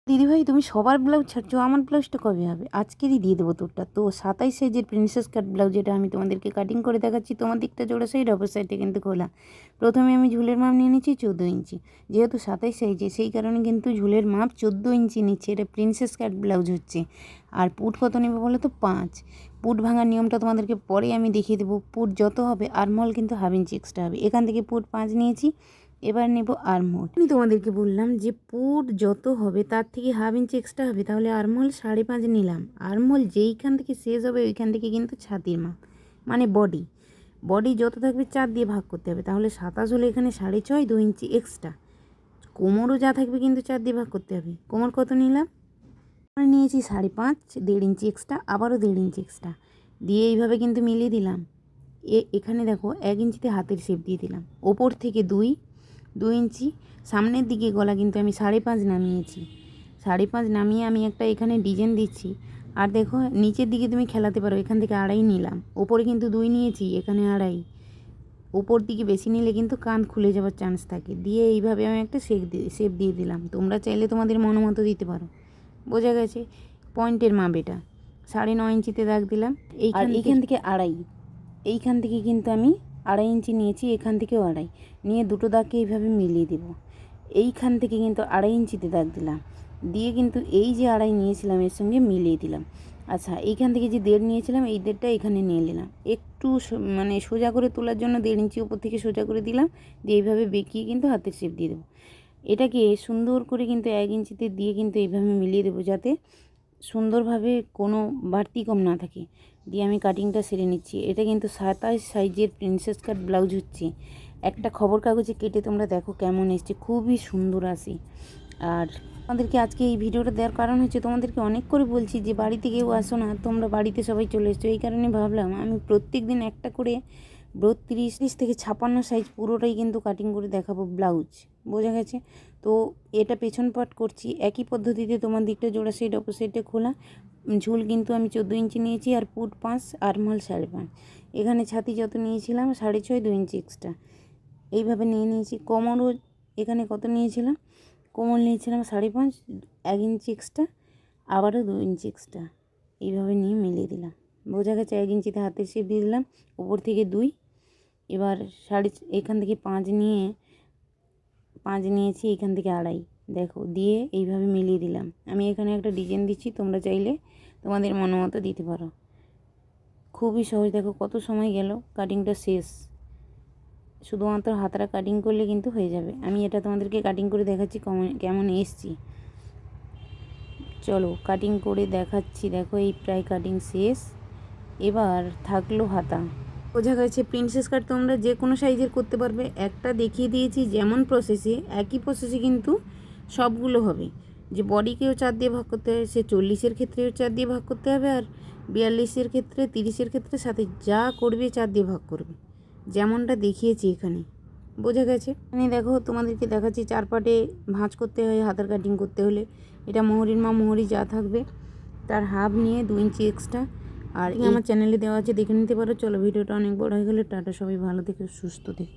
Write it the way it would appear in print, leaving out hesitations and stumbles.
দিদিভাই তুমি সবার ব্লাউজ ছাড়ছো, আমার ব্লাউজটা কবে হবে? আজকেরই দিয়ে দেবো তোরটা। তো 27 সাইজের প্রিন্সেস কাট ব্লাউজ, যেটা আমি তোমাদেরকে কাটিং করে দেখাচ্ছি। তোমার দিকটা জোড়া সাইড, অপর সাইডে কিন্তু খোলা। প্রথমে আমি ঝুলের মাপ নিয়ে নিচ্ছি 14 ইঞ্চি, যেহেতু 27 সাইজে সেই কারণে কিন্তু ঝুলের মাপ 14 ইঞ্চি নিচ্ছে। এটা প্রিন্সেস কাট ব্লাউজ হচ্ছে। আর পুট কত নেবে বলো তো? 5। পুট ভাঙার নিয়মটা তোমাদেরকে পরে আমি দেখিয়ে দেবো। পুট যত হবে আরমহল কিন্তু হাফ ইঞ্চি এক্সট্রা হবে। এখান থেকে পুট 5 নিয়েছি, এবার নেব আর্মহোল। আমি তোমাদেরকে বললাম যে পুট যত হবে তার থেকে হাফ ইঞ্চি এক্সট্রা হবে, তাহলে আর্মহোল 5.5 নিলাম। আর্মহোল যেইখান থেকে শেষ হবে ওইখান থেকে কিন্তু ছাতির মাপ, মানে বডি যত থাকবে 4 দিয়ে ভাগ করতে হবে। তাহলে 27 হলে এখানে 6.5, 2 ইঞ্চি এক্সট্রা। কোমরও যা থাকবে কিন্তু 4 দিয়ে ভাগ করতে হবে। কোমর কত নিলাম? নিয়েছি 5.5, 1.5 ইঞ্চি এক্সট্রা, আবারও 1.5 ইঞ্চি এক্সট্রা দিয়ে এইভাবে কিন্তু মিলিয়ে দিলাম। এখানে দেখো 1 ইঞ্চিতে হাতের শেপ দিয়ে দিলাম। ওপর থেকে 2 ইঞ্চি, সামনের দিকে গলা কিন্তু আমি 5.5 নামিয়েছি। 5.5 নামিয়ে আমি একটা এখানে ডিজাইন দিচ্ছি। আর দেখো নিচের দিকে তুমি খেলাতে পারো, এখান থেকে 2.5 নিলাম। ওপরে কিন্তু 2 নিয়েছি, এখানে 2.5। ওপর দিকে বেশি নিলে কিন্তু কাঁধ খুলে যাওয়ার চান্স থাকে। দিয়ে এইভাবে আমি একটা শেপ দিয়ে দিলাম। তোমরা চাইলে তোমাদের মতো দিতে পারো। বোঝা গেছে? পয়েন্টের মাপ এটা। 9.5 ইঞ্চিতে দাগ দিলাম। এইখান থেকে 2.5, এইখান থেকে কিন্তু আমি 2.5 ইঞ্চি নিয়েছি, এখান থেকেও 2.5 নিয়ে দুটো দাগকে এইভাবে মিলিয়ে দেব। এইখান থেকে কিন্তু 2.5 ইঞ্চিতে দাগ দিলাম, দিয়ে কিন্তু এই যে 2.5 নিয়েছিলাম এর সঙ্গে মিলিয়ে দিলাম। আচ্ছা, এইখান থেকে যে 1.5 নিয়েছিলাম এই 1.5টা এখানে নিয়ে নিলাম। একটু মানে সোজা করে তোলার জন্য 1.5 ইঞ্চি উপর থেকে সোজা করে দিলাম, দিয়ে এইভাবে বেঁকিয়ে কিন্তু হাতের শেপ দিয়ে দেবো। এটাকে সুন্দর করে কিন্তু 1 ইঞ্চিতে দিয়ে কিন্তু এইভাবে মিলিয়ে দেবো, যাতে সুন্দরভাবে কোনো বাড়তি কম না থাকে। দিয়ে আমি কাটিংটা সেরে নিচ্ছি। এটা কিন্তু 27 সাইজের প্রিন্সেস কাট ব্লাউজ হচ্ছে। একটা খবর কাগজে কেটে তোমরা দেখো কেমন এসছে, খুবই সুন্দর আসে। আর তোমাদেরকে আজকে এই ভিডিওটা দেওয়ার কারণ হচ্ছে, তোমাদেরকে অনেক করে বলছি যে বাড়িতে কেউ আসো না, তোমরা বাড়িতে সবাই চলে এসছো। এই কারণে ভাবলাম আমি প্রত্যেক দিন একটা করে 32 থেকে 56 সাইজ পুরোটাই কিন্তু কাটিং করে দেখাবো ব্লাউজ। বোঝা গেছে? তো এটা পেছন পাট করছি একই পদ্ধতিতে। তোমার দিকটা জোড়া সাইড, অপর সাইডে খোলা। ঝুল কিন্তু আমি 14 ইঞ্চি নিয়েছি, আর পুট 5, আর্মহোল 5.5। এখানে ছাতি যত নিয়েছিলাম 6.5, 2 ইঞ্চি এক্সট্রা এইভাবে নিয়ে নিয়েছি। কোমরও এখানে কত নিয়েছিলাম? কোমর নিয়েছিলাম 5.5, 1 ইঞ্চি এক্সট্রা, আবারও 2 ইঞ্চি এক্সট্রা এইভাবে নিয়ে মিলিয়ে দিলাম। বোঝা গেছে? 1 ইঞ্চিতে হাতের শেপ দিয়ে দিলাম, ওপর থেকে 2। এবার এখান থেকে 5 নিয়েছি, এখান থেকে 2.5 দেখো দিয়ে এইভাবে মিলিয়ে দিলাম। আমি এখানে একটা ডিজাইন দিচ্ছি, তোমরা চাইলে তোমাদের মতো দিতে পারো। খুবই সহজ। দেখো কত সময় গেল, কাটিংটা শেষ। শুধুমাত্র হাতটা কাটিং করলে কিন্তু হয়ে যাবে। আমি এটা তোমাদেরকে কাটিং করে দেখাচ্ছি কেমন এসছি। চলো কাটিং করে দেখাচ্ছি। দেখো এই প্রায় কাটিং শেষ। এবার থাকলো হাতা। বোঝা গেছে? প্রিন্সেস কাট তোমরা যে কোনো সাইজের করতে পারবে। একটা দেখিয়ে দিয়েছি যেমন প্রসেসে, একই প্রসেসে কিন্তু সবগুলো হবে। যে বডিকেও 4 দিয়ে ভাগ করতে হবে, সে 40-এর ক্ষেত্রেও 4 দিয়ে ভাগ করতে হবে, আর 42-এর ক্ষেত্রে, 30-এর ক্ষেত্রে সাথে যা করবে 4 দিয়ে ভাগ করবে, যেমনটা দেখিয়েছি এখানে। বোঝা গেছে? এখানে দেখো তোমাদেরকে দেখাচ্ছি 4 পার্টে ভাঁজ করতে হয় হাতার কাটিং করতে হলে। এটা মোহরির মা মোহরি যা থাকবে তার হাফ নিয়ে 2 ইঞ্চি এক্সট্রা। আর আমার চ্যানেলে দেওয়া আছে, দেখে নিতে পারো। চলো ভিডিওটা অনেক বড় হয়ে গেলে টাটা, সবাই ভালো থেকো, সুস্থ থেকো।